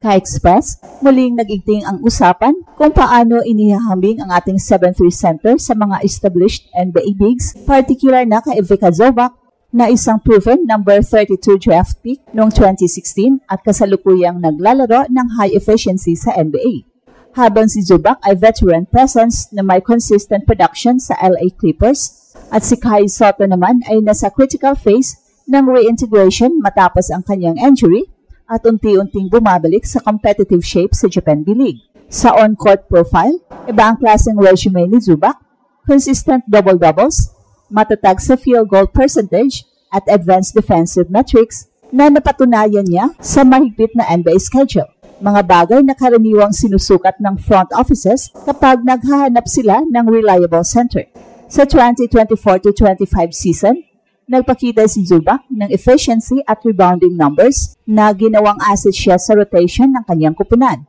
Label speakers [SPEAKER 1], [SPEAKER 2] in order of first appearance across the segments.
[SPEAKER 1] Ka-Express, muling nagigting ang usapan kung paano inihahambing ang ating 7-3 center sa mga established NBA bigs, particular na kay Ivica Zubac na isang proven number 32 draft pick noong 2016 at kasalukuyang naglalaro ng high efficiency sa NBA. Habang si Zubac ay veteran presence na may consistent production sa LA Clippers at si Kai Sotto naman ay nasa critical phase ng reintegration matapos ang kanyang injury at unti-unting bumabalik sa competitive shape sa Japan B-League. Sa on-court profile, iba ang klaseng resume ni Zubac, consistent double-doubles, matatag sa field goal percentage at advanced defensive metrics na napatunayan niya sa mahigpit na NBA schedule. Mga bagay na karaniwang sinusukat ng front offices kapag naghahanap sila ng reliable center. Sa 2024-25 season, nagpakita si Zubac ng efficiency at rebounding numbers na ginawang asset siya sa rotation ng kanyang kupunan.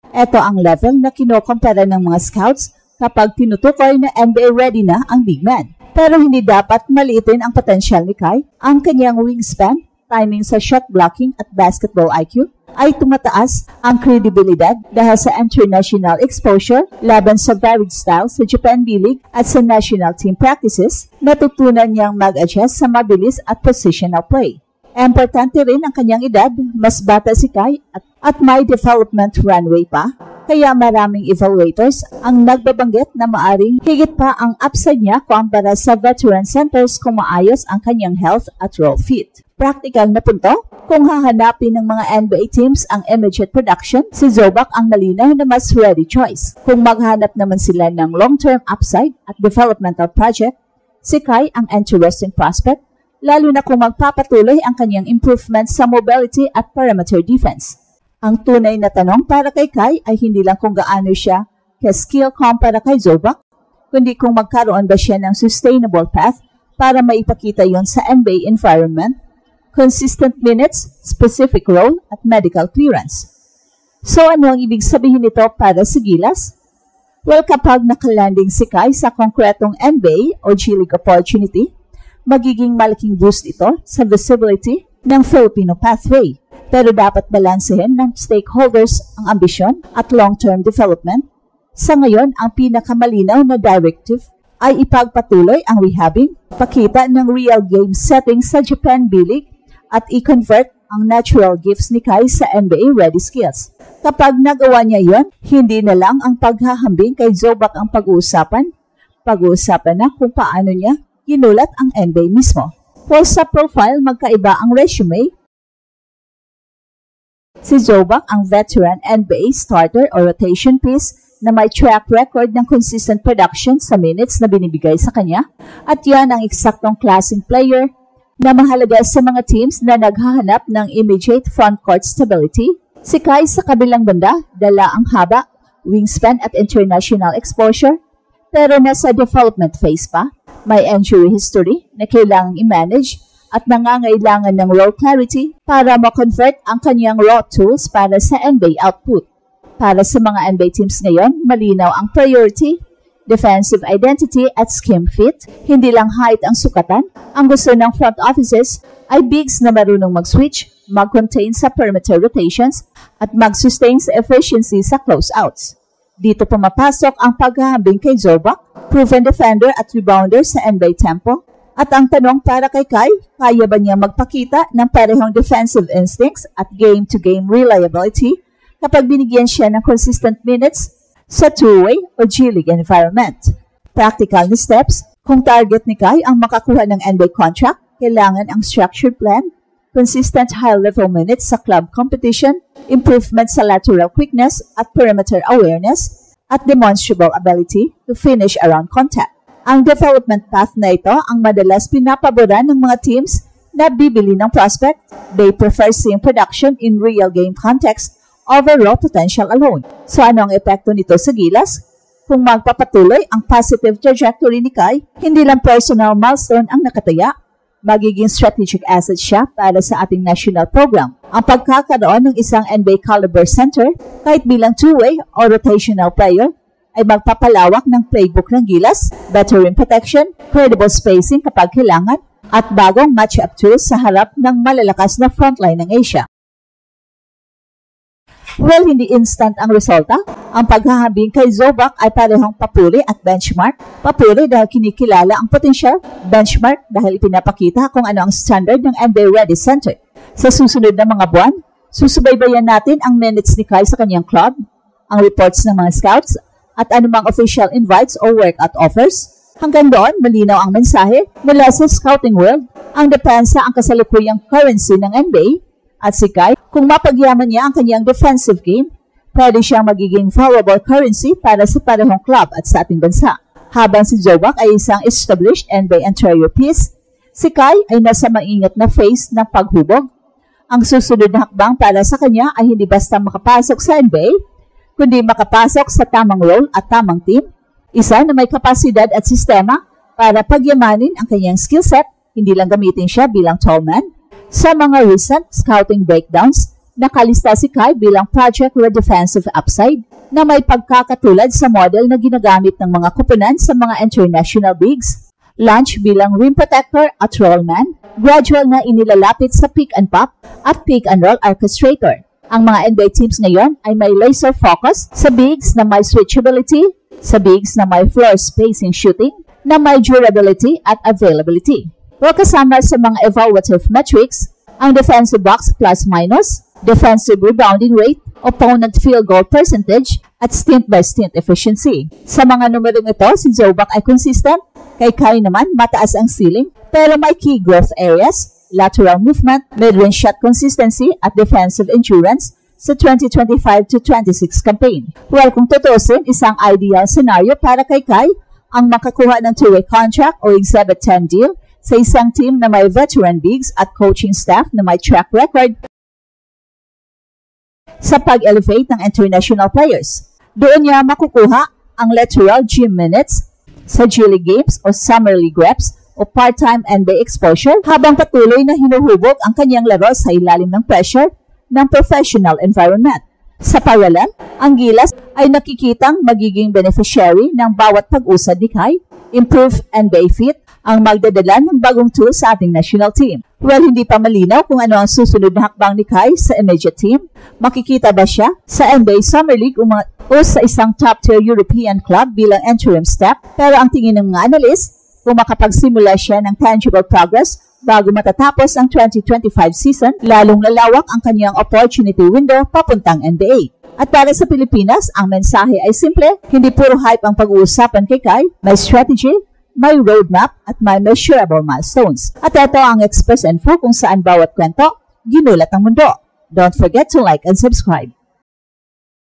[SPEAKER 1] Ito ang level na kinokompara ng mga scouts kapag tinutukoy na NBA ready na ang big man. Pero hindi dapat maliitin ang potensyal ni Kai. Ang kanyang wingspan, timing sa shot blocking at basketball IQ ay tumataas ang kredibilidad dahil sa international exposure laban sa varied style sa Japan B-League at sa national team practices, natutunan niyang mag-adjust sa mabilis at positional play. Importante rin ang kanyang edad, mas bata si Kai at may development runway pa, kaya maraming evaluators ang nagbabanggit na maaring higit pa ang upside niya kumpara sa veteran centers kung maayos ang kanyang health at role fit. Practical na punto, kung hahanapin ng mga NBA teams ang immediate production, si Zubac ang malinaw na mas ready choice. Kung maghanap naman sila ng long-term upside at developmental project, si Kai ang interesting prospect, lalo na kung magpapatuloy ang kanyang improvement sa mobility at perimeter defense. Ang tunay na tanong para kay Kai ay hindi lang kung gaano siya ka-skill kumpara kay Zubac, kundi kung magkaroon ba siya ng sustainable path para maipakita yon sa NBA environment, consistent minutes, specific role, at medical clearance. So ano ang ibig sabihin nito para sa Gilas? Well, kapag nakalanding si Kai sa konkretong NBA o G-League opportunity, magiging malaking boost ito sa visibility ng Filipino pathway. Pero dapat balansehin ng stakeholders ang ambisyon at long-term development. Sa ngayon, ang pinakamalinaw na directive ay ipagpatuloy ang rehabbing, pakita ng real game setting sa Japan B-League, at i-convert ang natural gifts ni Kai sa NBA-ready skills. Kapag nagawa niya yon, hindi na lang ang paghahambing kay Zubac ang pag-uusapan na kung paano niya ginulat ang NBA mismo. While sa profile, magkaiba ang resume. Si Zubac ang veteran NBA starter o rotation piece na may track record ng consistent production sa minutes na binibigay sa kanya, at yan ang eksaktong klaseng player na mahalaga sa mga teams na naghahanap ng immediate frontcourt stability. Si Kai sa kabilang banda, dala ang haba, wingspan at international exposure, pero nasa development phase pa, may injury history na kailangang i-manage at nangangailangan ng role clarity para ma-convert ang kanyang raw tools para sa NBA output. Para sa mga NBA teams ngayon, malinaw ang priority, defensive identity at scheme fit, hindi lang height ang sukatan. Ang gusto ng front offices ay bigs na marunong mag-switch, mag-contain sa perimeter rotations, at mag-sustain sa efficiency sa closeouts. Dito pumapasok ang paghahambing kay Zubac, proven defender at rebounder sa NBA tempo. At ang tanong para kay Kai, kaya ba niya magpakita ng parehong defensive instincts at game-to-game reliability kapag binigyan siya ng consistent minutes sa two-way o G-League environment? Practical na steps, kung target ni Kai ang makakuha ng NBA contract, kailangan ang structured plan, consistent high-level minutes sa club competition, improvement sa lateral quickness at perimeter awareness, at demonstrable ability to finish around contact. Ang development path na ito ang madalas pinapaboran ng mga teams na bibili ng prospect. They prefer seeing production in real game context over raw potential alone. So ano ang epekto nito sa Gilas? Kung magpapatuloy ang positive trajectory ni Kai, hindi lang personal milestone ang nakataya, magiging strategic asset siya para sa ating national program. Ang pagkakaroon ng isang NBA caliber center, kahit bilang two-way o rotational player, ay magpapalawak ng playbook ng Gilas, better rim protection, credible spacing kapag kailangan, at bagong match-up tools sa harap ng malalakas na frontline ng Asia. Well, hindi instant ang resulta. Ang paghahambing kay Zobac ay parehong papuri at benchmark. Papuri dahil kinikilala ang potensyal, benchmark dahil ipinapakita kung ano ang standard ng NBA Ready Center. Sa susunod na mga buwan, susubaybayan natin ang minutes ni Kai sa kanyang club, ang reports ng mga scouts, at anumang official invites o workout offers. Hanggang doon, malinaw ang mensahe mula sa scouting world. Ang depensa ang kasalukuyang currency ng NBA at si Kai, kung mapagyaman niya ang kanyang defensive game, pwede siyang magiging valuable currency para sa parehong club at sa ating bansa. Habang si Zobac ay isang established NBA interior piece, si Kai ay nasa maingat na phase ng paghubog. Ang susunod na hakbang para sa kanya ay hindi basta makapasok sa NBA, kundi makapasok sa tamang role at tamang team, isa na may kapasidad at sistema para pagyamanin ang kanyang skill set, hindi lang gamitin siya bilang tall man. Sa mga recent scouting breakdowns, nakalista si Kai bilang project with defensive upside na may pagkakatulad sa model na ginagamit ng mga kupunan sa mga international bigs. Launch bilang rim protector at roll man, gradual na inilalapit sa pick and pop at pick and roll orchestrator. Ang mga NBA teams ngayon ay may laser focus sa bigs na may switchability, sa bigs na may floor spacing shooting, na may durability at availability. O kasama sa mga evaluative metrics, ang defensive box plus-minus, defensive rebounding rate, opponent field goal percentage, at stint-by-stint efficiency. Sa mga numerong ito, si Zobac ay consistent, kay Kai naman mataas ang ceiling, pero may key growth areas, lateral movement, mid-range shot consistency, at defensive endurance sa 2025-26 campaign. Well, kung tutusin, isang ideal scenario para kay Kai ang makakuha ng two-way contract o Exhibit 10 deal sa isang team na may veteran bigs at coaching staff na may track record sa pag-elevate ng international players. Doon niya makukuha ang lateral gym minutes sa G-League games o Summer League reps o part-time NBA exposure habang patuloy na hinuhubog ang kanyang laro sa ilalim ng pressure ng professional environment. Sa parallel, ang Gilas ay nakikitang magiging beneficiary ng bawat pag-usad ni Kai, improve NBA fit, ang magdadala ng bagong tool sa ating national team. Well, hindi pa malinaw kung ano ang susunod na hakbang ni Kai sa immediate team. Makikita ba siya sa NBA Summer League o sa isang top-tier European club bilang interim step? Pero ang tingin ng mga analyst, kung makapagsimula siya ng tangible progress bago matatapos ang 2025 season, lalong lalawak ang kanyang opportunity window papuntang NBA. At para sa Pilipinas, ang mensahe ay simple, hindi puro hype ang pag-uusapan kay Kai, may strategy, may roadmap, at may measurable milestones. At ito ang Express Info kung saan bawat kwento, ginulat ang mundo. Don't forget to like and subscribe.